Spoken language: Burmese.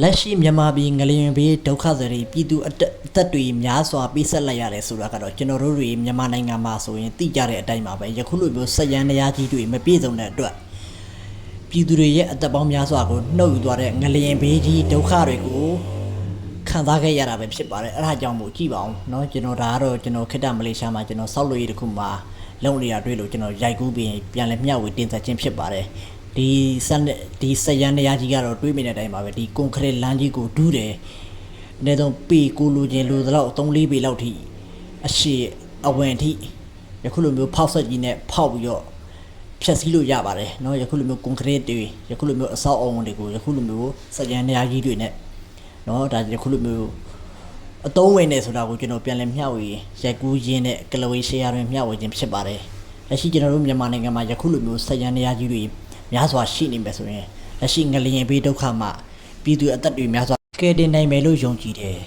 လက်ရှိမြန်မာပြည်ငလျင်ဘေးဒုက္ခတွေပြည်သူအသက်တွေများစွာပေးဆက်လိုက်ရတယ်ဆိုတာကတော့ကျွန်တော်တို့တွေမြန်မာနိုင်ငံမှာဆိုရင်သိကြတဲ့အတိုင်းပါပဲယခုလိုမျိုးစက်ရန်တရားကြီးတွေမပြည့်စုံတဲ့အတွက်ပြည်သူတွေရဲ့အသက်ပေါင်းများစွာကိုနှုတ်ယူသွားတဲ့ငလျင်ဘေးကြီးဒုက္ခတွေကိုခံစားခဲ့ရတာပဲဖြစ်ပါတယ်အဲ့ဒါကြောင့်မို့ကြည့်ပါအောင်เนาะကျွန်တော်ဒါကတော့ကျွန်တော်ခေတ္တမလေးရှားမှာကျွန်တော်ဆောက်လို့ရတဲ့ခုမှာလုံနေရတွေ့လို့ကျွန်တော်ရိုက်ကူးပြီးပြန်လဲမျှဝေတင်ဆက်ခြင်းဖြစ်ပါတယ်ဒီစက်ရန်တရားကြီးကတော့တွေးမိတဲ့အတိုင်းပါပဲဒီကွန်ကရစ်လမ်းကြီးကိုဒူးတယ်အနည်းဆုံးပေကိုလိုချင်လိုသလောက်3-4ပေလောက်ထိအရှိအဝင်ထိယခုလိုမျိုးဖောက်ဆက်ကြီးနဲ့ဖောက်ပြီးတော့ဖြတ်စည်းလို့ရပါတယ်เนาะယခုလိုမျိုးကွန်ကရစ်တွေယခုလိုမျိုးအဆောက်အအုံတွေကိုယခုလိုမျိုးစက်ရန်တရားကြီးတွေနဲ့เนาะဒါယခုလိုမျိုးအသုံးဝင်နေဆိုတာကိုကျွန်တော်ပြန်လည်မျှဝေရိုက်ကူးရင်းနဲ့ကလဝေးရှယ်ယာတွင်မျှဝေခြင်းဖြစ်ပါတယ်လက်ရှိကျွန်တော်တို့မြန်မာနိုင်ငံမှာယခုလိုမျိုးစက်ရန်တရားကြီးတွေများစွာရှိနေမယ်ဆိုရင်လက်ရှိငလျင်ဘေးဒုက္ခမှာပြည်သူအသက်တွေများစွာကယ်တင်နိုင်မယ်လို့ယုံကြည်တယ်